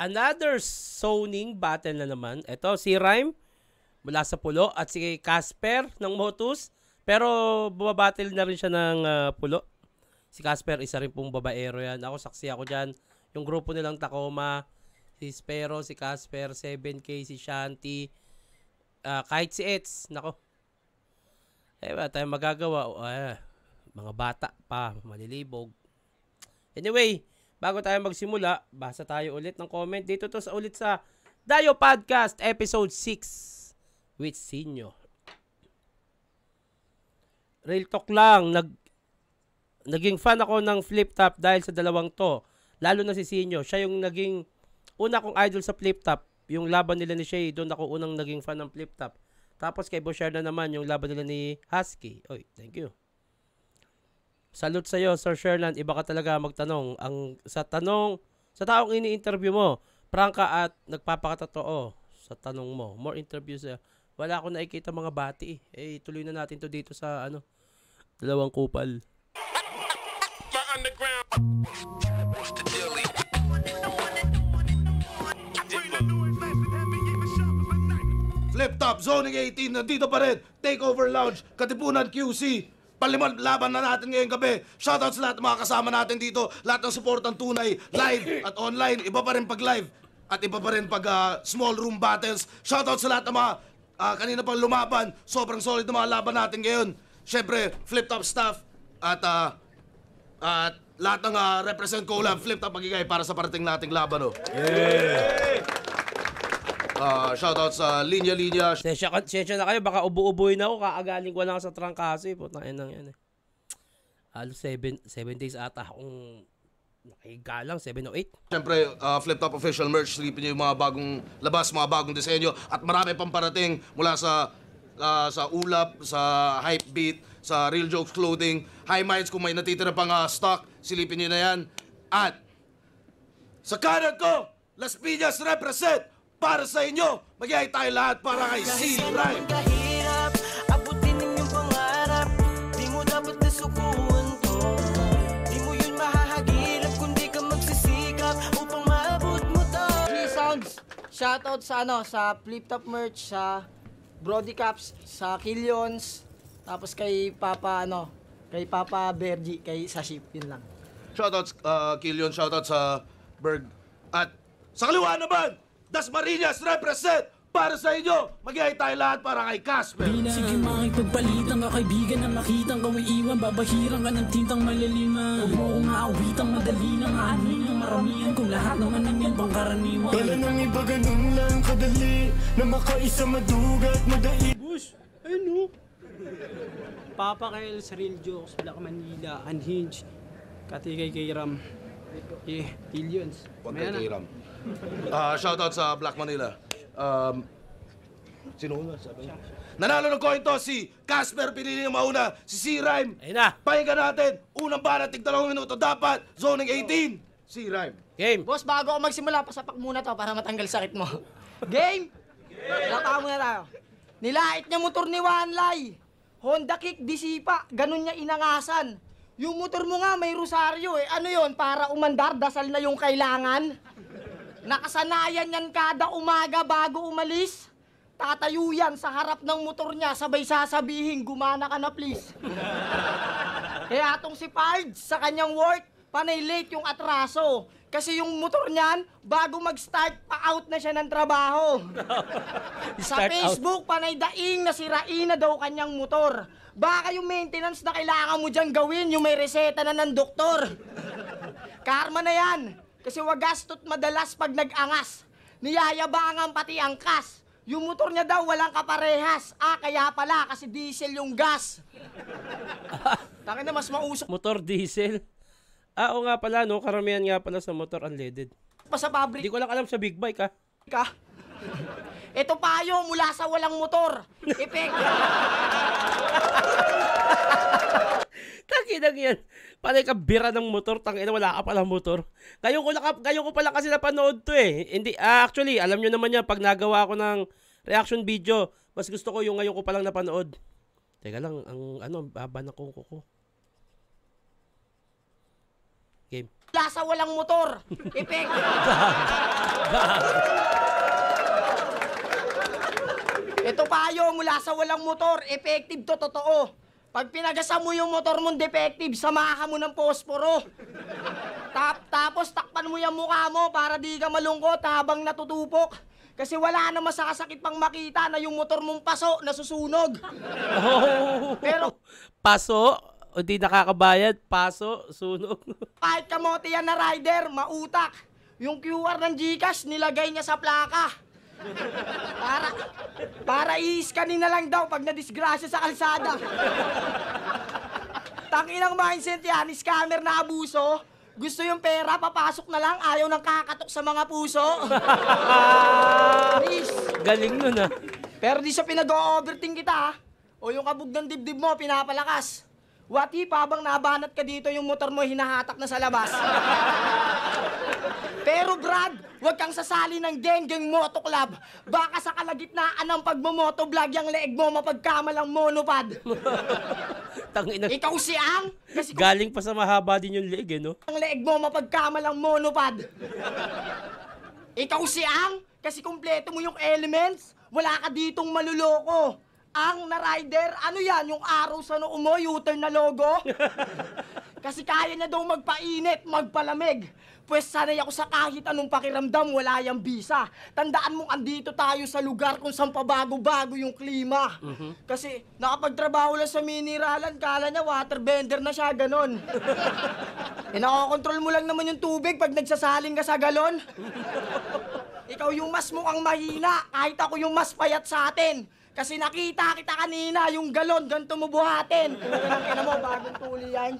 Another zoning battle na naman. Ito, si Rhyme mula sa Pulo at si Casper ng Motus. Pero bumabattle na rin siya ng Pulo. Si Casper, isa rin pong babaero yan. Ako, saksi ako dyan. Yung grupo nilang Tacoma, si Spero, si Casper, 7K, si Shanti, kahit si Eds. Nako. Wala tayong magagawa. Mga bata pa, malilibog. Anyway, bago tayo magsimula, basa tayo ulit ng comment. Dito to ulit sa Dayo Podcast, episode 6 with Sinyo. Real talk lang, naging fan ako ng flip top dahil sa dalawang to. Lalo na si Sinyo. Siya yung naging una kong idol sa flip top. Yung laban nila ni Shay, doon ako unang naging fan ng flip top. Tapos kay Bosher na naman yung laban nila ni Husky. Oy, thank you. Salute sa iyo, Sir Sherland. Iba ka talaga magtanong. Sa taong ini-interview mo, prangka at nagpapakatotoo sa tanong mo. More interviews. Wala akong nakikita mga bati. Tuloy na natin to dito sa dalawang kupal. Flip Top, Zoning 18, nandito pa rin. Takeover Lounge, Katipunan QC. Palimang laban na natin ngayong gabi. Shoutout sa lahat ng mga kasama natin dito. Lahat ng supportang tunay, live at online. Iba pa rin pag live at iba pa rin pag small room battles. Shoutout sa lahat ng mga kanina pang lumaban. Sobrang solid ng mga laban natin ngayon. Siyempre, Flip Top staff at lahat ng represent collab. Flip Top magigay para sa parating nating laban. Yeah! Shoutout sa Linya. Sensya na kayo, baka ubo-uboy na ako. Kaagaling ko lang sa trangkaso. Putang inang yan. Halos 7 days ata akong nakahiga lang, 7 o 8. Siyempre, Flip Top official merch. Silipin niyo yung mga bagong labas, mga bagong disenyo. At marami pang parating mula sa Ulap, sa Hypebeat, sa Real Jokes Clothing, High Minds. Kung may natitira pang stock, silipin niyo na yan. At sa kanan ko, Las Piñas represent. Para sa inyo, magyay tayo lahat para kay C-Rhyme. Kahirap, abutin ninyong pangarap. Di mo dapat nasukuan to. Di mo yun mahahagilap kundi ka magsisikap upang maabot mo to. Sounds, shoutout sa Flip Top merch, sa Brody Caps, sa Killions, tapos kay Papa Bergie, kay Saship, yun lang. Shoutout Killion, shoutout sa Berg. At sa kaliwa naman, Dasmariñas represent para sa inyo. Magyay tayo lahat para kay Casper. Sige makipagpalitan ka kaibigan na makitang kawiiwan. Babahirang ka ng tintang maliliman. Huwag mo kong aawitang madali ng anin ng maramihan. Kung lahat naman ng yan pangkaraniwan. Wala nang iba ganun lang kadali na makaisa madugat madaig. Bush, ano? Papa Kyle sa Real Jokes, Black Manila, Unhinged, Katikay kay Ram. Billions. Huwag kay Ram. Shoutout sa Black Manila. Sino una? Nanalo ng coin toss si Casper, pinili ng mauna. Si C-Rhyme. Ayun na. Pahinga natin. Unang banat, 2 minuto. Dapat. Zoning 18. C-Rhyme. Game. Boss, bago ako magsimula, pasapak muna to para matanggal sakit mo. Game! Lata muna tayo. Nilait niya motor ni Wanlay. Honda Kick, disipa. Ganun niya inangasan. Yung motor mo nga may rosaryo eh. Ano yon? Para umandar, dasal na yung kailangan. Nakasanayan yan kada umaga bago umalis. Tatayo yan sa harap ng motor niya, sabay sasabihin, gumana ka na please. Kaya atong si Pards sa kanyang work, panay late yung atraso. Kasi yung motor niyan, bago mag-start, pa-out na siya ng trabaho. Sa Facebook, panay daing na sirain na daw kanyang motor. Baka yung maintenance na kailangan mo dyan gawin, yung may reseta na ng doktor. Karma na yan. Kasi wagastot madalas pag nag-angas. Niyayabangan pati ang kas. Yung motor niya daw walang kaparehas. Kaya pala kasi diesel yung gas. Tangin na mas mausok. Motor diesel. Oo nga pala, no? Karamihan nga pala sa motor unleaded. Pa sa pabrik. Hindi ko lang alam sa big bike, ha? Ito payo mula sa walang motor. Epek. Takinang yan. Panay ka bira ng motor, tangina wala ka palang motor. Ngayon ko pala kasi napanood to eh. Hindi, actually, alam nyo naman yan, pag nagawa ko ng reaction video, mas gusto ko yung ngayon ko palang napanood. Teka lang, baba na kuko ko. Game. Mula sa walang motor. Effective. Ito payo, mula sa walang motor. Effective to, totoo. Pag pinagasan mo yung motor mong defective, samahan mo ng posporo. Tapos takpan mo yung mukha mo para di ka malungkot habang natutupok. Kasi wala na masasakit pang makita na yung motor mong paso nasusunog. Oh. Pero Paso, o di nakakabayad, paso, sunog. kahit kamote yan na rider, mautak. Yung QR ng GCash, nilagay niya sa plaka. Para i-scanin na lang daw pag nadisgrasya sa kalsada. Tanginang mindset yan, scammer na abuso. Gusto yung pera, papasok na lang, ayaw nang kakatok sa mga puso. Please. Galing nun ah. Pero di sa pinag-o-overthink kita, ha? O yung kabog ng dibdib mo, pinapalakas. What if habang nabanat ka dito, yung motor mo hinahatak na sa labas? Pero Brad, huwag kang sasali ng Genggeng Moto Club. Baka sa kalagitnaan ng pagmamotovlog, yung leeg mo mapagkamalang monopod. Tangina. Ikaw si Ang, kasi kung Galing pa sa mahaba din yung leeg, no? ang leeg mo mapagkamalang monopod. Ikaw si Ang, kasi kumpleto mo yung elements, wala ka ditong maluloko. Ang na rider, ano yan, yung araw sa noo mo, U-turn na logo? Kasi kaya niya daw magpainit, magpalamig. Pwes sanay ako sa kahit anong pakiramdam, wala yung bisa. Tandaan mo, andito tayo sa lugar kung saan pabago-bago yung klima. Kasi nakapagtrabaho lang sa mineralan, kala niya waterbender na siya, ganon. Nakokontrol mo lang naman yung tubig pag nagsasaling ka sa galon. Ikaw yung mas mukhang mahina, kahit ako yung mas payat sa atin. Kasi nakita kita kanina, yung galon, ganito mo buhatin. Kaya mo, bagong tuli yan.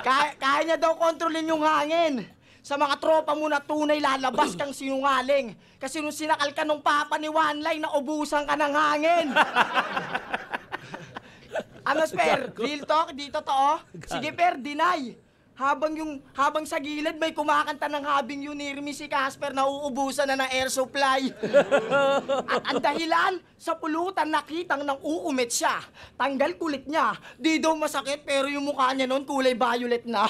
Kaya niya daw kontrolin yung hangin. Sa mga tropa mo na tunay, lalabas kang sinungaling. Kasi nung sinakal ka nung papa ni One Line, naubusan ka ng hangin. Ano, Per? Real talk? Di totoo? Sige, Per, deny. Habang sa gilid may kumakanta ng habing yunirmi si Casper, nauubusan na ng air supply. At ang dahilan, sa pulutan nakitang nang uumit siya. Tanggal kulit niya. Di daw masakit pero yung mukha niya noon kulay violet na.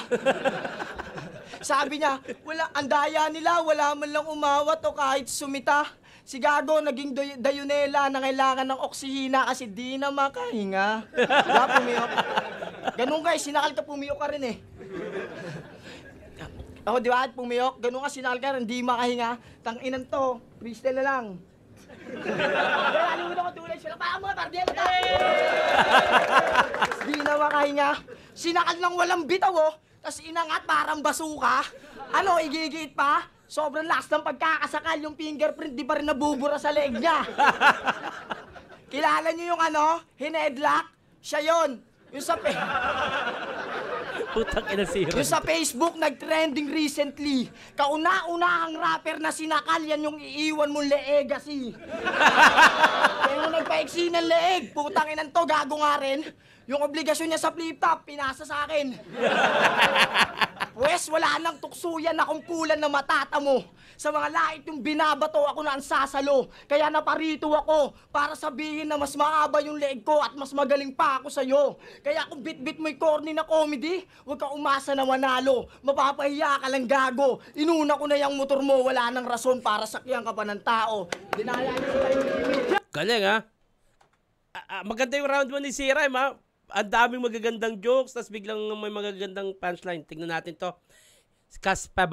Sabi niya, ang daya nila, wala man lang umawat o kahit sumita. Si Gago naging dayunela na kailangan ng oksihina kasi di na makahinga. Diba, pumiyok? Ganun ka, sinakal ka, pumiyok ka rin eh. Ako, di ba, pumiyok, ganun ka, sinakal ka rin, di makahinga. Tanginan to, freestyle na lang. Kaya ano mo tulay sila, paa mo, pardiyan na. Di na makahinga. Sinakal ng walang bitaw, oh. Tas inangat parang basuka. Ano, igigit pa? Sobrang lakas ng pagkakasakal, yung fingerprint di pa rin nabubura sa leeg niya. Kilala niyo yung ano, hinedlock? Siya yun. Yung sa Putang ina si yung sa Facebook, nag-trending recently. Kauna-unahang rapper na sinakal, yan yung iiwan mong legacy. Kaya nung nagpaiksi ng leeg, putang inan to, gago nga rin. Yung obligasyon niya sa flip-top, pinasa sa akin. Wes, wala nang tukso yan na kumpulan na matatamo. Sa mga lait yung binabato ako na ang sasalo. Kaya naparito ako para sabihin na mas maaba yung leeg ko at mas magaling pa ako sa'yo. Kaya kung bit-bit mo'y corny na comedy, huwag ka umasa na manalo. Mapapahiya ka lang, gago. Inuna ko na yung motor mo, wala nang rason para sakyan ka pa ng tao. Dinaya niyo sa tayo. Galing ha. Maganda yung round 1 ni Siram ha. Ang daming magagandang jokes, tas biglang may magagandang punchline. Tingnan natin to. Casper.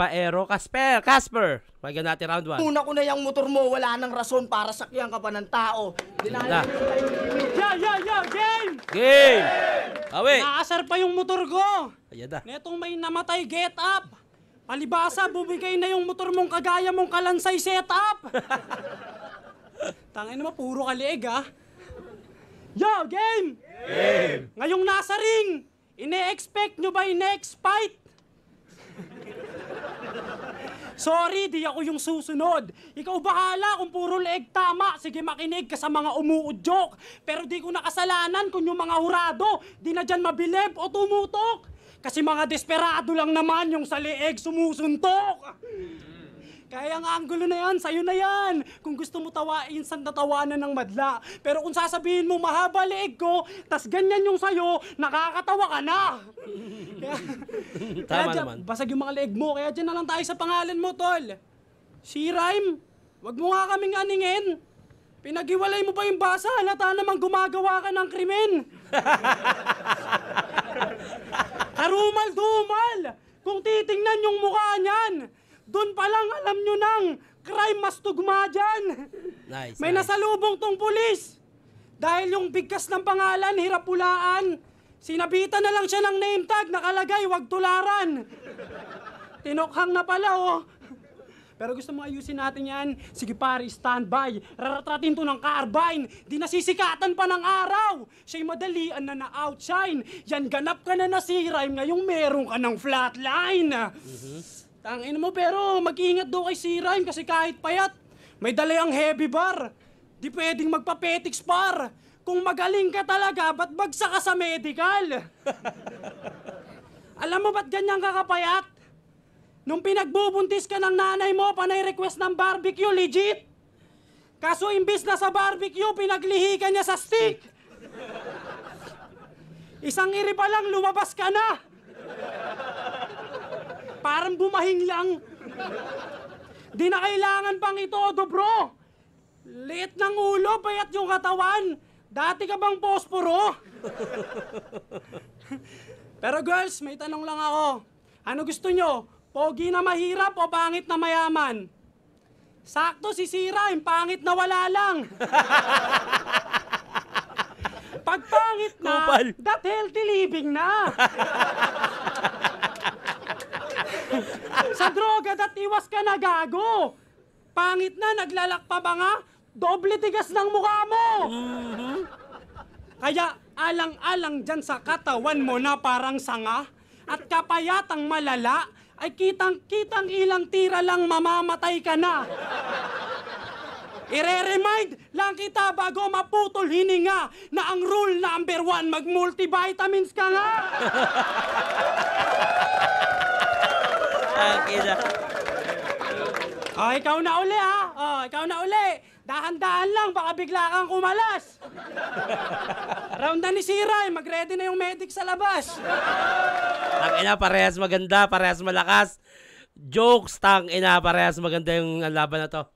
Maganda natin round 1. Una ko na yung motor mo, wala nang rason para sakyan ka pa ng tao. Dinaya niyo sa tayo. Game! Game! Awe! Naasar pa yung motor ko! Ayan na. Netong may namatay, get up! Palibasa, bubigay na yung motor mong kagaya mong kalansay setup! Tangin mo, puro kaliig ha. Yo, game! Game! Ngayong nasa ring, ine-expect nyo ba yung next fight? Sorry, di ako yung susunod. Ikaw bahala kung puro leeg tama. Sige, makinig ka sa mga umuudyok. Pero di ko nakasalanan kung yung mga hurado di na dyan mabilib o tumutok. Kasi mga desperado lang naman yung sa leeg sumusuntok. Kaya ang anggulo na yan, sa'yo na yan. Kung gusto mo instant na tawanan ng madla. Pero kung sasabihin mo mahaba leeg ko, tas ganyan yung sa'yo, nakakatawa ka na. Tama naman. Basag yung mga leeg mo, kaya dyan na lang tayo sa pangalan mo, tol. Si Rhyme, wag mo nga kaming aningin. Pinag-iwalay mo pa yung basa, halata namang gumagawa ka ng krimen. Karumal-dumal! Kung titingnan yung mukha niyan, doon pa lang alam nyo nang crime mas tugma dyan. Nice, May nice. nasalubong tong pulis. Dahil yung bigkas ng pangalan, hirap pulaan. Sinabitan na lang siya ng name tag, nakalagay, wag tularan. Tinokhang na pala, oh. Pero gusto mo ayusin natin yan? Sige pare, standby. Raratratin to ng carbine. Di nasisikatan pa ng araw. Siya'y madalian na na-outshine. Yan, ganap ka na si Rhyme. Ngayong meron ka ng flatline. Tangin mo, pero mag-iingat daw kay si Rhyme kasi kahit payat, may dala ang heavy bar. Di pwedeng magpa-petics par. Kung magaling ka talaga, ba't bagsak ka sa medical? Alam mo ba't ganyan kakapayat? Nung pinagbubuntis ka ng nanay mo, panay request ng barbecue, legit. Kaso imbis na sa barbecue, pinaglihi ka niya sa stick. Isang iri pa lang, lumabas ka na. Parang bumahing lang. Di na kailangan pang itodo, bro. Liit ng ulo, payat yung katawan. Dati ka bang posporo? Pero girls, may tanong lang ako. Ano gusto nyo? Pogi na mahirap o pangit na mayaman? Sakto si Rhyme, pangit na wala lang. Pag pangit na, Kupal. that healthy living na. Sa droga, that iwas ka na gago. Pangit na, naglalak pa ba nga? Doble tigas ng mukha mo. Kaya alang-alang dyan sa katawan mo na parang sanga at kapayatang malala, ay kitang-kitang ilang tira lang mamamatay ka na. Ire-remind lang kita bago maputol hininga na ang rule number 1, mag-multivitamins ka nga. Ang ina. Oh, ikaw na uli ha. Oh, ikaw na uli. Dahan-dahan lang, baka bigla kang kumalas. Round na ni Rhyme, mag-ready na yung medic sa labas. Ang ina, parehas maganda, parehas malakas. Jokes, tang ina, parehas maganda yung laban na to.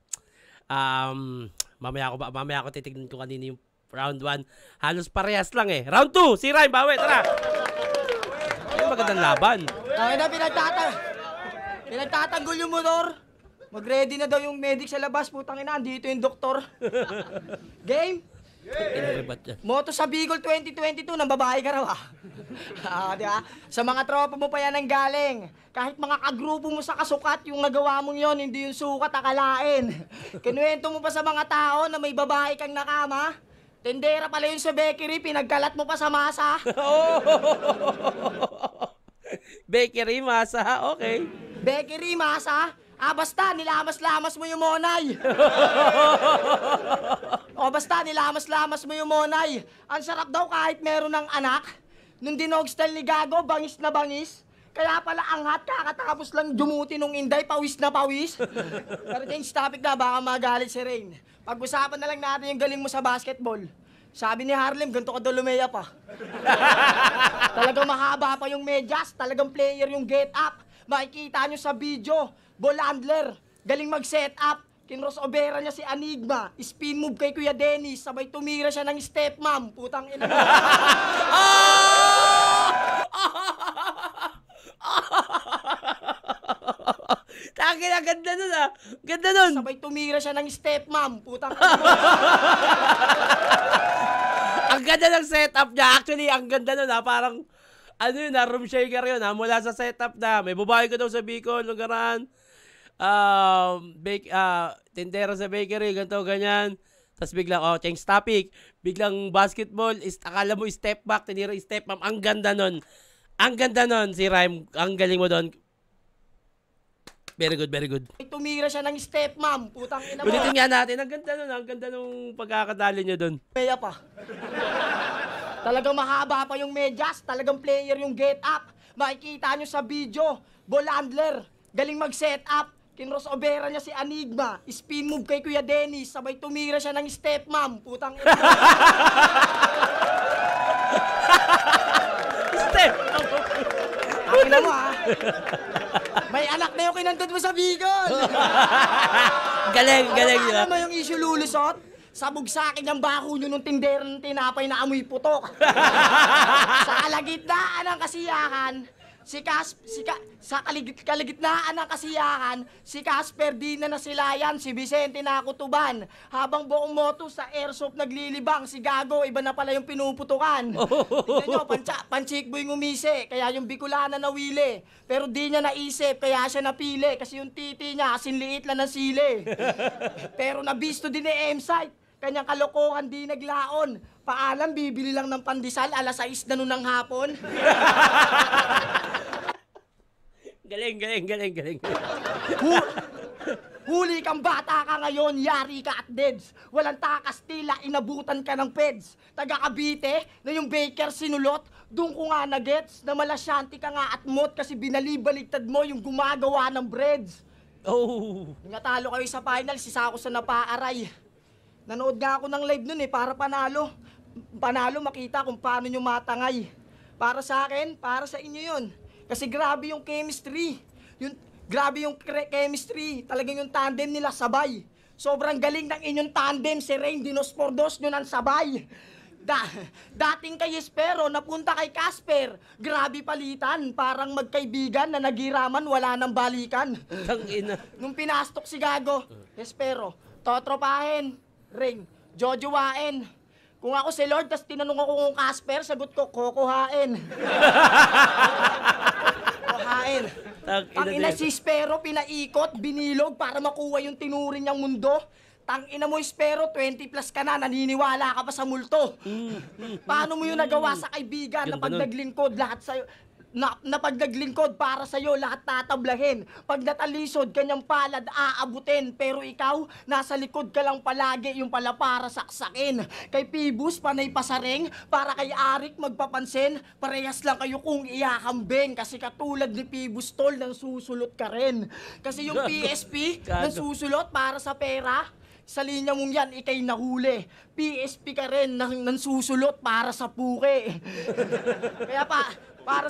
Mamaya ako titignan ko kanina yung round 1. Halos parehas lang eh. Round 2, si Rhyme, bawi, tara. Ay, magandang laban. Ay na, pinagtatanggol yung motor. Mag-ready na daw yung medic sa labas, putang ina, andito yung doktor. Game? Inaribat yan. Moto sa Bicol 2022, nang babae ka raw di ba? Sa mga tropa mo pa yan ang galing. Kahit mga kagrupo mo sa kasukat, yung nagawa mong yon, hindi yung sukat akalain. Kinuwento mo pa sa mga tao na may babae kang nakama. Tendera pala yun sa bakery, pinagkalat mo pa sa masa. Bakery, masa, okay. Bakery, masa? Basta, nilamas-lamas mo yung monay. Basta, nilamas-lamas mo yung monay. Ang sarap daw kahit meron ng anak. Nung dinog style ni Gago, bangis na bangis. Kaya pala angat, kakatapos lang dumuti nung inday, pawis na pawis. Pero change topic na, baka magalit si Rain. Pag-usapan na lang natin yung galing mo sa basketball. Sabi ni Harlem, ganito ka daw lumeya pa. Talagang mahaba pa yung medyas, talagang player yung get up. Makikita nyo sa video, ball handler, galing mag-set up. Kinrosovera niya si Enigma, spin move kay Kuya Dennis, sabay tumira siya ng stepmom. Putang ina mo. Tangin, ang ganda nun ah. Ganda nun. Sabay tumira siya ng stepmom. Putang ina mo. Ang ganda ng setup niya. Actually, ang ganda nun ha. Parang, ano yun ha, room shaker yun ha. Mula sa setup na, may babae ko daw sa Bicol, lugaran. Tindera sa bakery, ganito, ganyan. Tapos biglang, change topic. Biglang basketball, akala mo step back, tinira step mom. Ang ganda nun. Ang ganda nun, si Rhyme. Ang galing mo doon. Very good, very good. Tumira siya ng stepmom. Putang ina mo. Ulitin nga natin. Ang ganda nun. Ang ganda nung pagkakadali niyo doon. Meya pa. Talagang mahaba pa yung medyas, talagang player yung get up. Makikita nyo sa video, ball handler, galing mag-set up. kinrosobera niya si Enigma, spin move kay Kuya Dennis, sabay tumira siya ng stepmom, putang ina. Step! Akin na mo ha. May anak na yung kinandod mo sa Bicol. Galing, galing. Alam mo yung issue lulusot? Sabog sa akin yung bako nyo nung tindera ng tinapay na amoy putok. Sa kalagitnaan ng kasiyahan, sa kalagitnaan ng kasiyahan, si Casper di na nasilayan, si Vicente nakutuban. Habang buong moto sa airsoft naglilibang, si Gago iba na pala yung pinuputukan. Tignan nyo, panchikboy ngumisi, kaya yung Bicolana nawili. Pero di niya naisip, kaya siya napili, kasi yung titi niya, asin liit lang ng sili. Pero nabisto din ni M-Site, kanyang kalokohan di naglaon. Paalam, bibili lang ng pandesal, alas 6 na nun ng hapon. Galing, galing, galing, galing. Huli kang bata ka ngayon, yari ka at deads. Walang takas tila, inabutan ka ng peds. Taga Cavite, na yung baker sinulot, doon ko nga na-gets na malasyanti ka nga at mot kasi binalibaligtad mo yung gumagawa ng breads. Oh. Natalo kayo sa final, sisa ako sa napaaray. Nanood nga ako ng live nun para panalo. Panalo makita kung paano nyo matangay. Para sa akin, para sa inyo yun. Kasi grabe yung chemistry. Grabe yung chemistry. Talagang yung tandem nila sabay. Sobrang galing ng inyong tandem. Si Rain Dinospordos nyo ng sabay. Dating kay Espero, napunta kay Casper. Grabe palitan. Parang magkaibigan na nagiraman, wala nang balikan. Tangina. Nung pinastok si Gago, Espero, totropahin. Rain, jojowain. Kung ako si Lord, tas tinanong ako kung Casper, sagot ko, kokohain. Kokohain. Tangina si Espero, pinaikot, binilog para makuha yung tinuring niyang mundo. Tangina mo, Espero, 20 plus ka na, naniniwala ka pa sa multo. Paano mo yung nagawa sa kaibigan na pag naglingkod, lahat sa'yo, na pag naglingkod para sa'yo, lahat tatablahin. Pag natalisod, kanyang palad aabutin. Pero ikaw, nasa likod ka lang palagi, yung pala para saksakin. Kay Pibus, panay pasaring, para kay Arik magpapansin, parehas lang kayo kung iyakambing. Kasi katulad ni Pibus, tol, nang susulot ka rin. Kasi yung PSP, nang susulot para sa pera, sa linya mong yan, ikay nahuli. PSP ka rin, nang susulot para sa puke. Kaya para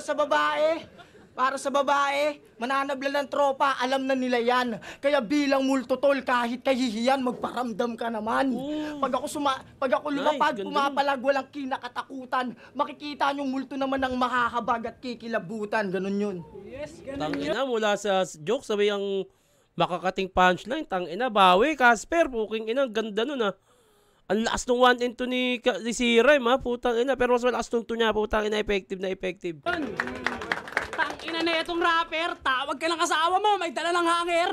sa babae, mananablan ng tropa, alam na nila yan. Kaya bilang multotol, kahit kahihiyan, magparamdam ka naman. Pag ako lumapag, pumapalag, walang kinakatakutan. Makikita niyong multo naman ng makahabag at kikilabutan. Ganun yun. Yes, ganun yun. Tangina, mula sa joke, sabi ang makakating punchline. Tangina, bawi, Casper, puking ina, ganda nun ah. Ang lakas nung 1 and 2 ni si Rhyme ha, putang ina. Pero mas malakas nung 2 niya, putang ina, effective na effective. Tangina na itong rapper, tawag ka ng asawa mo, may dala ng hanger.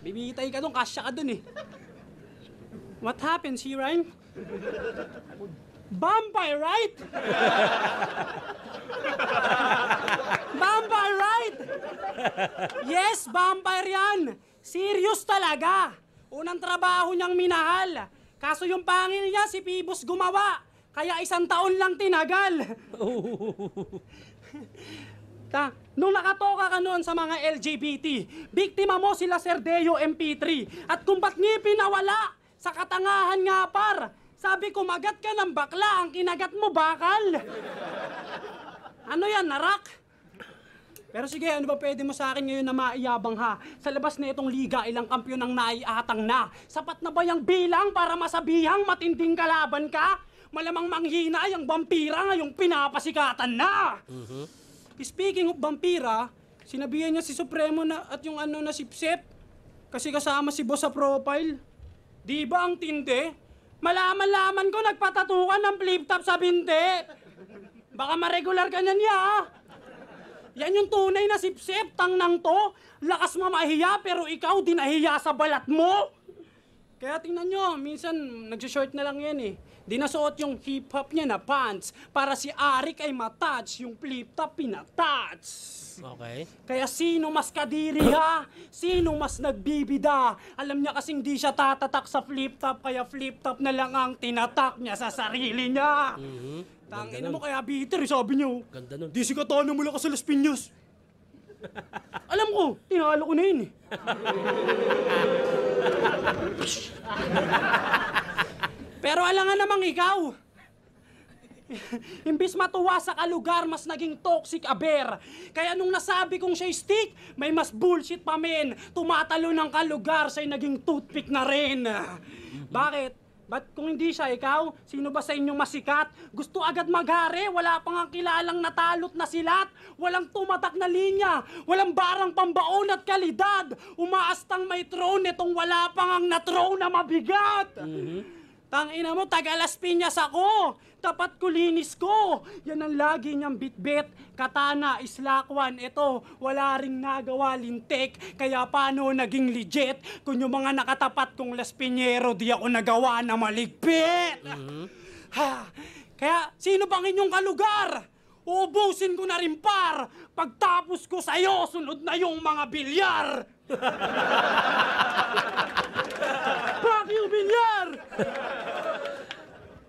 Bibitay ka dun, kasya ka dun eh. What happened, si Rhyme? Vampire, right? Vampire, right? Yes, vampire yan. Serious talaga. Unang trabaho niyang minahal. Kaso yung pangil niya, si Pibus gumawa. Kaya 1 taon lang tinagal. Nung nakatoka ka noon sa mga LGBT, biktima mo sila Serdeo MP3. At kung ba't ngipin nawala, sa katangahan nga par. Sabi ko, magat ka ng bakla, ang kinagat mo bakal. Ano yan, narak? Pero sige, ano ba pwede mo sa akin ngayon na maiyabang ha? Sa labas na itong liga, ilang kampyon ang naiatang na. Sapat na ba yung bilang para masabihang matinding kalaban ka? Malamang manghina yung vampira ngayong pinapasikatan na. Speaking of vampira, sinabihan niya si Supremo na at yung ano na sipsip. Kasi kasama si boss sa profile. Di ba ang tindi? Malaman-laman ko nagpatatukan ng flip-top sa binte. Baka ma-regular ka niyan niya ha? Yan yung tunay na sip-sip, tang nang to. Lakas mo mahiya, pero ikaw di nahiya sa balat mo. Kaya tingnan nyo, minsan nagsishort na lang yan eh. Di nasuot yung hip-hop niya na pants para si Arik ay matouch, yung flip-top pinatouch. Okay. Kaya sino mas kadiri ha? Sino mas nagbibida? Alam niya kasing di siya tatatak sa flip-top, kaya flip-top na lang ang tinatak niya sa sarili niya. Tangina mo kaya bitter, sabi niyo. Ganda nun. Di si Katana mula ka sa Las Piñas. Alam ko, ko, tinalo ko na yun eh. Pero alangan namang ikaw. Imbis matuwa sa kalugar, mas naging toxic aber. Kaya nung nasabi kong siya stick, may mas bullshit pa men. Tumatalo ng kalugar, siya'y naging toothpick na rin. Bakit? Ba't kung hindi siya ikaw, sino ba sa inyong masikat? Gusto agad maghari, wala pang ang kilalang natalot na silat. Walang tumatak na linya, walang barang pambaon at kalidad. Umaastang may throne, itong wala pang ang na-throne na mabigat. Tangina mo, taga-Las Piñas ako. Tapat ko, linis ko. Yan ang lagi niyang bitbit. Katana, islakwan. Ito, wala ring nagawa lintik. Kaya paano naging legit? Kung yung mga nakatapat kong Las Piñero, di ako nagawa na maligpit. Ha, kaya, sino bang inyong kalugar? Uubusin ko na rin par. Pagtapos ko sa'yo, sunod na yung mga bilyar. Fuck you, bilyar!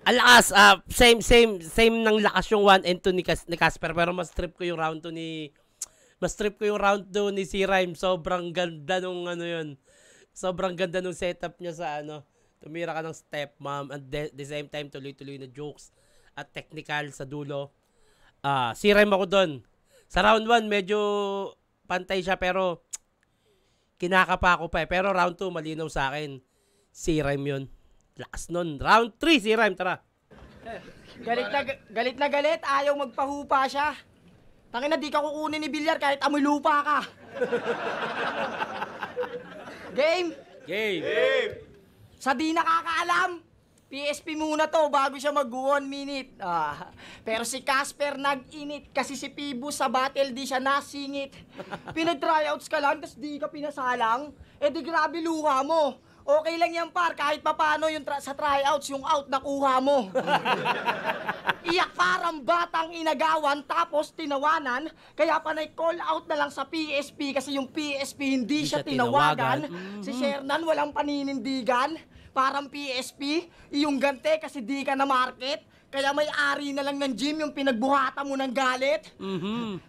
Ang lakas, same ng lakas yung 1 and 2 ni Casper, pero mas trip ko yung round 2 ni si Rhyme. Sobrang ganda nung ano yun. Sobrang ganda nung setup niya sa ano. Tumira ka ng stepmom and the same time tuloy-tuloy na jokes at technical sa dulo. Si Rhyme ako doon. Sa round 1 medyo pantay siya pero kinakapa ako pa eh. Pero round 2 malinaw sa akin. Si Rhyme yun. Lakas nun. Round 3 si Rhyme, tara. Galit na galit, ayaw magpahupa siya. Tangina, di ka kukunin ni Bilyar kahit amoy lupa ka. Game? Game. Sa di nakakaalam, PSP muna to bago siya mag 1 minute. Pero si Casper nag-init kasi si Pibu sa battle di siya nasingit. Pinag-tryouts ka lang, tas di ka pinasalang. Eh di grabe luha mo. Okay lang yan par, kahit papano yung sa tryouts, yung out nakuha mo. Iyak parang batang inagawan, tapos tinawanan, kaya panay call out na lang sa PSP kasi yung PSP hindi siya tinawagan. Si Shernan walang paninindigan, parang PSP, iyong gante kasi di ka na market. Kaya may-ari na lang ng gym yung pinagbuhatan mo ng galit.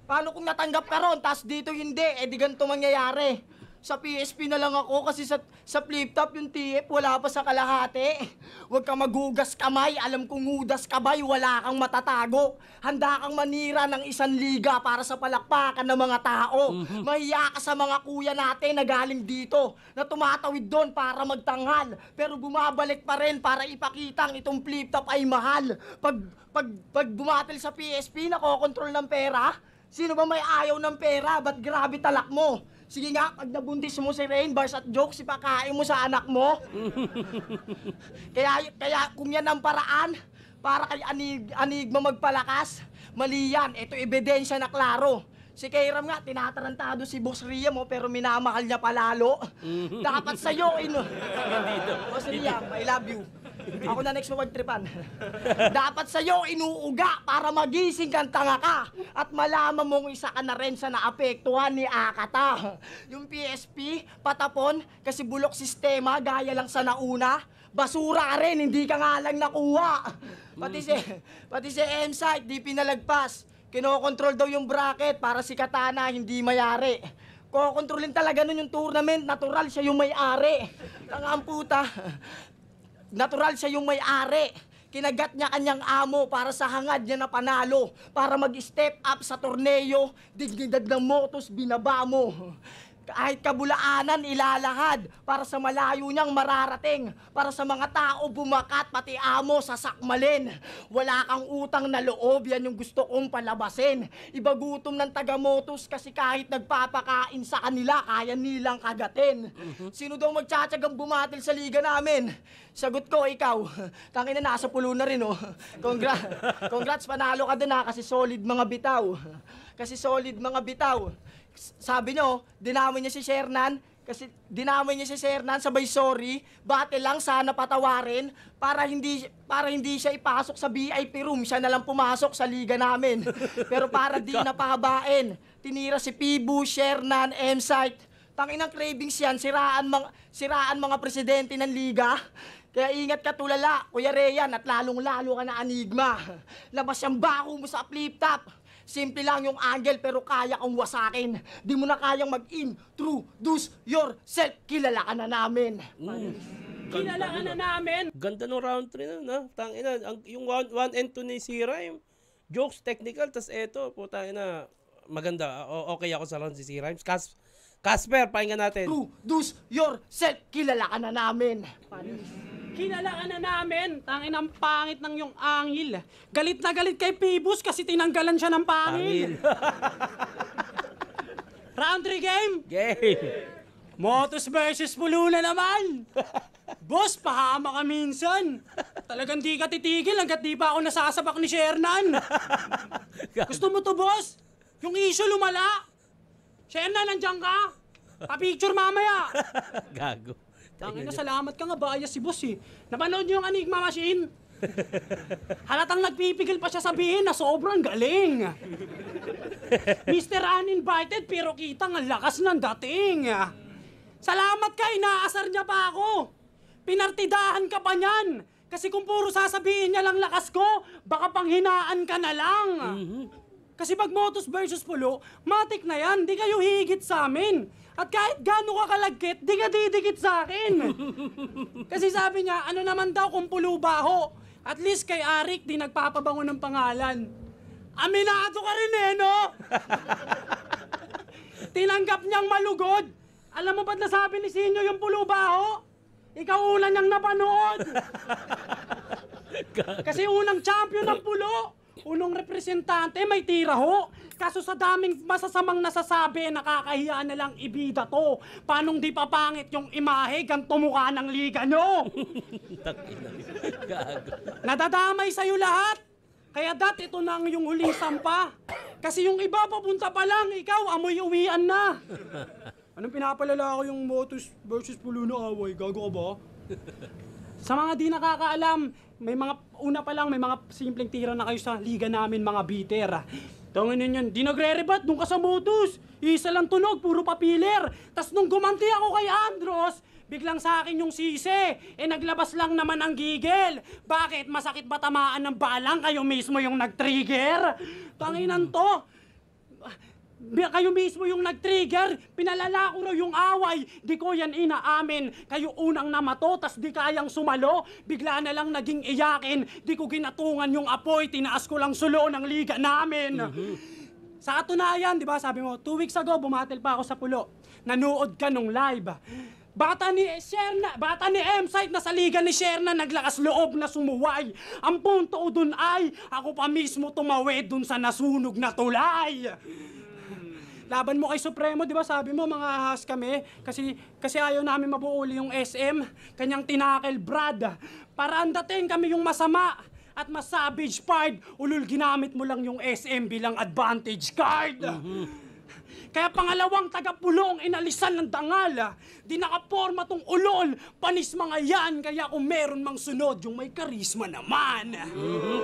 Paano kung natanggap ka ron, tas dito hindi, eh di ganito mangyayari. Sa PSP na lang ako kasi sa flip top yung TF wala pa sa kalahati. Huwag kang maghugas kamay, alam kong hudas kabay, wala kang matatago. Handa kang manira ng 1 liga para sa palakpakan ng mga tao. Mahiya ka sa mga kuya natin na galing dito, na tumatawid doon para magtanghal. Pero bumabalik pa rin para ipakitang itong flip top ay mahal. Pag bumatil sa PSP, nakokontrol ng pera. Sino ba may ayaw ng pera? Ba't grabe talak mo? Sige nga, pag nabuntis mo si Rain, bars at jokes, ipakain mo sa anak mo. kaya kung yan ang paraan, para kay Anigma magpalakas, mali yan. Ito ebidensya na klaro. Si Kairam nga, tinatarantado si Boss Riam mo, pero minamahal niya palalo. Dapat sa'yo, Boss Riam, I love you. Ako na next magtripan. Dapat sa'yo inuuga para magising kang tanga ka at malaman mong isa ka na rin sa naapektuhan ni Akata. Yung PSP, patapon kasi bulok sistema gaya lang sa nauna. Basura ka rin, hindi ka nga lang nakuha. Pati si M-Site, di pinalagpas. Kinokontrol daw yung bracket para si Katana hindi mayari. Kokontrolin talaga nun yung tournament, natural siya yung may-ari. Tanga ang puta. Natural siya yung may-ari. Kinagat niya kanyang amo para sa hangad niya na panalo. Para mag-step up sa torneo, dignidad ng motos binaba mo. Kahit kabulaanan ilalahad para sa malayo niyang mararating. Para sa mga tao bumakat, pati amo sasakmalin. Wala kang utang na loob, yan yung gusto kong palabasin. Ibagutom ng taga-motos kasi kahit nagpapakain sa kanila, kaya nilang kagatin. Sino daw magtsatsagang bumatil sa liga namin? Sagot ko, ikaw. Tangina, nasa pulo na rin, oh. Congrats, panalo ka din ha, kasi solid mga bitaw. Kasi solid mga bitaw. Sabi nyo, dinamay niya si Shernan, kasi dinamay niya si Shernan, sabay sorry, bate lang sana patawarin, para hindi siya ipasok sa VIP room, siya na lang pumasok sa liga namin. Pero para di napahabain, tinira si Pibu, Shernan, M-Site. Tanginang cravings yan, siraan mga presidente ng liga. Kaya ingat ka tulala, Kuya Reyan, at lalong-lalo ka na Anigma. Labas yung bako mo sa flip top. Simple lang yung angle pero kaya kang wasakin. Di mo na kayang mag-introduce yourself. Kilala ka na namin. Kilala ka na namin. Ganda ng round 3 na, ha? Tangina, yung 1 and 2 ni C-Rhyme, jokes, technical, tas eto, putangina, maganda. Okay ako sa round si C-Rhymes. Casper, pakinggan natin. Introduce yourself. Kilala ka na namin. Kilala ka na namin. Tangin ang pangit ng yung angil. Galit na galit kay Phoebus kasi tinanggalan siya ng pangil. Round 3 game. Game. Motos versus Pulo na naman. Boss, pahama ka minsan. Talagang di ka titigil hanggat di pa ako nasasabak ni Shernan. Gusto mo to, boss? Yung issue lumala. Shernan, nandiyan ka? Pa-picture mamaya. Gago. Tangina, salamat ka nga, bias si boss eh. Napanood niyo yung Enigma Machine? Halatang nagpipigil pa siya sabihin na sobrang galing. Mr. Uninvited pero kitang ang lakas ng dating. Salamat ka, inaasar niya pa ako. Pinartidahan ka pa niyan. Kasi kung puro sasabihin niya lang lakas ko, baka panghinaan ka na lang. Kasi pag Motos versus Pulo, matik na yan, di kayo higit sa amin. At kahit gaano ka kalagkit, di ka didikit sa akin. Kasi sabi niya, ano naman daw kung Pulo baho? At least kay Arik, di nagpapabango ng pangalan. Aminado ka rin eh, no? Tinanggap niyang malugod. Alam mo ba't nasabi ni Sinyo yung Pulo baho? Ikaw una niyang napanood. Kasi unang champion ng Pulo. Unang representante, may tira ho. Kaso sa daming masasamang nasasabi, nakakahiya na lang ibida to. Paanong di papangit yung imahe, ganito mukha ng liga nyo? Nadadamay sa'yo lahat. Kaya ito na yung huling sampa. Kasi yung iba papunta pa lang, ikaw amoy uwian na. Anong pinapalala ko yung Motos versus Pulo na away? Gago ka ba? Sa mga di nakakaalam, may mga, una pa lang, may mga simpleng tira na kayo sa liga namin, mga bitter. Tangin ninyo, di nagre-rebat nung ka sa Motos. Isa lang tunog, puro papiler. Tas nung gumanti ako kay Andros, biglang sa akin yung sisi. Naglabas lang naman ang gigil. Bakit? Masakit ba tamaan ng balang? Kayo mismo yung nag-trigger? Tanginan to. Kayo mismo yung nag-trigger, pinalala ko raw yung away, di ko yan inaamin. Kayo unang namato, tas di kayang sumalo, bigla na lang naging iyakin, di ko ginatungan yung apoy, tinaas ko lang sulo ng liga namin. Sa katunayan, di ba, sabi mo, 2 weeks ago, bumatil pa ako sa Pulo. Nanood ka nung live. Bata ni M-Site na sa liga ni Sherna naglakas loob na sumuway. Ang punto dun ay, ako pa mismo tumawid dun sa nasunog na tulay. Laban mo kay Supremo, di ba sabi mo mga ahas kami kasi ayaw namin mabuuli yung SM, kanyang tinakel Brad. Para andating kami yung masama at mas savage part, ulul ginamit mo lang yung SM bilang advantage card. Kaya pangalawang taga-Pulong inalisan ng dangal. Di nakaporma tong ulol, panis mga yan, kaya kung meron mang sunod, yung may karisma naman.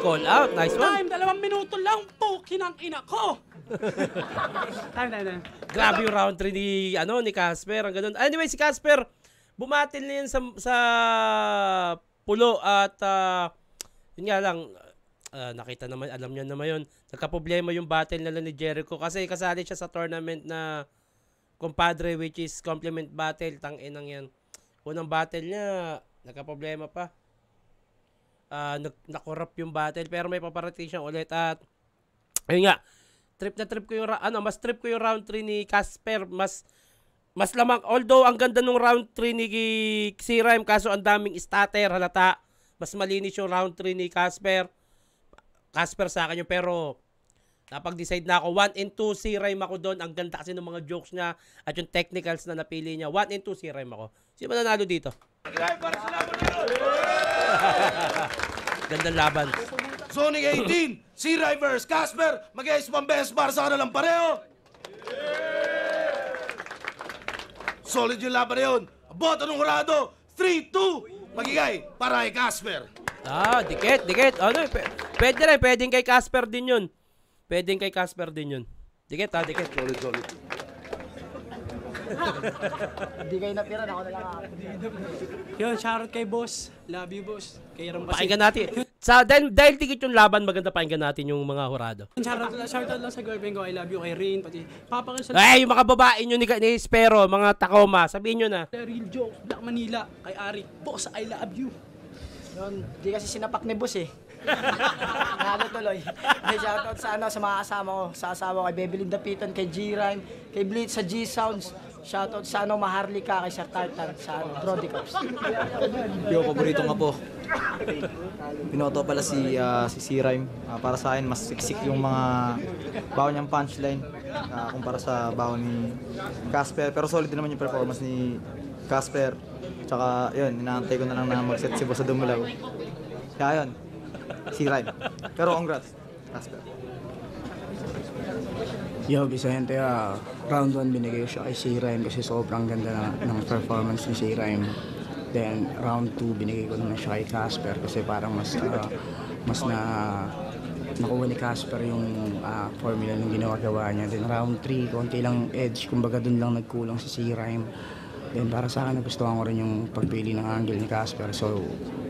Call out, nice one. Time, 2 minuto lang, pukin ang ina ko. Time. Grabe yung round 3 ni Casper, ang ganun. Anyway, si Casper, bumatil na yan sa Pulo at yun nga lang, nakita naman, alam niya naman yun, nagka-problema yung battle nila ni Jericho kasi kasali siya sa tournament na kumpadre which is compliment battle, tang-inang yan. Unang battle niya, nagka-problema pa. Na-corrupt yung battle pero may paparating siya ulit at ayun nga, mas trip ko yung round 3 ni Casper, mas lamang, although ang ganda nung round 3 ni C-Rhyme kaso ang daming starter, halata, mas malinis yung round 3 ni Casper sa akin yun, pero napag-decide na ako, 1 and 2 C-Rhyme ako doon, ang ganda kasi ng mga jokes niya at yung technicals na napili niya, 1 and 2 C-Rhyme ako. Sino ba nanalo dito? Gandang laban. Sonic 18, C-Rhyme vs. Casper, mag-ayos pang-best para sa kanilang pareho. Solid yung laban na yun. Boto ng hurado, 3-2. Magigay para kay Casper. Dikit. Ano, pwede rin, pwedeng kay Casper din yun. Dikit. Solid. Hindi kayo napiran, ako na lang ako. Yun, shoutout kay boss. Love you, boss. Kay Ram kasi. Pakinggan natin. Dahil tigit yung laban, maganda pakinggan natin yung mga hurado. Shoutout lang sa girlfriend ko. I love you kay Rain. Pati papakil sa Ay, yung mga babae nyo ni Espero, mga Tacoma, sabihin nyo na. Real Jokes, Black Manila. Kay Ari. Boss, I love you. Yun, di kasi sinapak ni boss eh. Nalo tuloy. May shoutout sa sa mga kasama ko. Sa asawa ko, kay Bebelyn Dapitan, kay G-Rhyme, kay Blitz sa G-Sounds. Shoutout sa Maharlika, kay Sir Tartan, sa Brody Cups. Yo, paborito nga po. Pinoto pala si C-Rhyme. Para sa akin, mas siksik yung mga baon niyang punchline kumpara sa baon ni Casper. Pero solid din naman yung performance ni Casper. Tsaka yun, inaantay ko na lang na mag-set si Boss sa Dumulaw. Kaya yun, C-Rhyme. Pero congrats, Casper. Yo, Vicente, round 1 binigay ko siya kay C-Rhyme kasi sobrang ganda ng performance ni C-Rhyme. Then, round 2 binigay ko naman siya kay Casper kasi parang mas nakuha ni Casper yung formula ng ginagawa niya. Then, round 3, konti lang edge, kumbaga dun lang nagkulang si C-Rhyme. Then, para sa akin, nagustuhan ko rin yung pagpili ng angle ni Casper. So,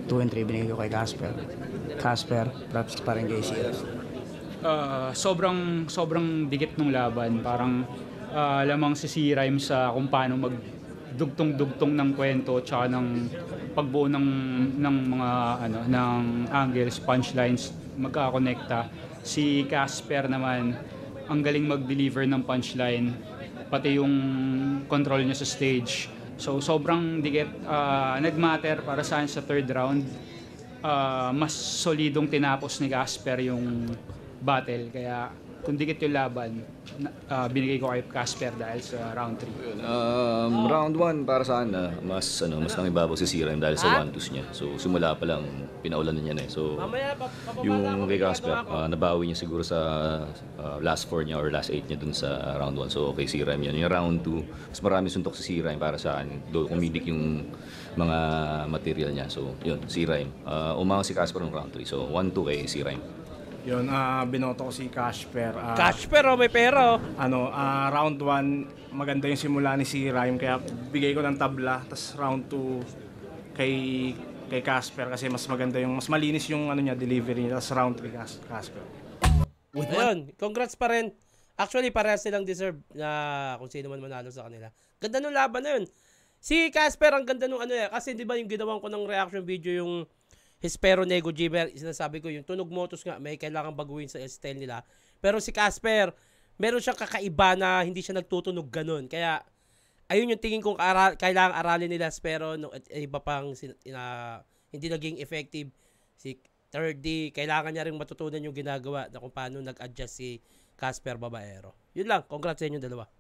2 and 3 binigay ko kay Casper. Casper, props pa rin kay C-Rhyme. Sobrang dikit ng laban. Parang lamang si C-Rhyme sa kung paano magdugtong-dugtong ng kwento tsaka ng pagbuo ng mga ng angles, punchlines, magkakonekta. Si Casper naman ang galing mag-deliver ng punchline, pati yung control niya sa stage. So sobrang dikit, nagmatter para sa akin sa third round. Mas solidong tinapos ni Casper yung battle, kaya kung dikit yung laban, binigay ko kay Casper dahil sa round 3. Round 1 para sa akin, mas nangibabaw si C-Rhyme dahil sa 1-2s niya. So simula pa lang pinaulan niya na eh. So yung kay Casper, nabawi niya siguro sa last 4 niya or last 8 niya dun sa round 1. So okay, C-Rhyme yan. Yung round 2, mas marami suntok si C-Rhyme para sa akin. Do kumidik yung mga material niya. So yun, C-Rhyme. Umanga si Casper ng round 3. So 1-2 kay C-Rhyme. Yun, binoto ko si Casper. Casper, may pera. Round 1, maganda yung simula ni C-Rhyme, kaya bigay ko ng tabla. Tapos round 2 kay Casper kasi mas maganda mas malinis yung niya, delivery niya. Tapos round 3 Casper. Ayun, congrats pa rin. Actually, parehas silang deserve na kung sino man manalo sa kanila. Ganda nung laban na yun. Si Casper, ang ganda nung kasi di ba yung ginawan ko ng reaction video yung Hespero Nego Jimmer, sinasabi ko yung tunog motos nga may kailangan baguhin sa style nila. Pero si Casper, meron siyang kakaiba na hindi siya nagtutunog ganun. Kaya ayun yung tingin kong kailangan aralin nila, pero iba pang hindi naging effective. Si 3D, kailangan niya rin matutunan yung ginagawa na kung paano nag-adjust si Casper Babaero. Yun lang, congrats sa inyo dalawa.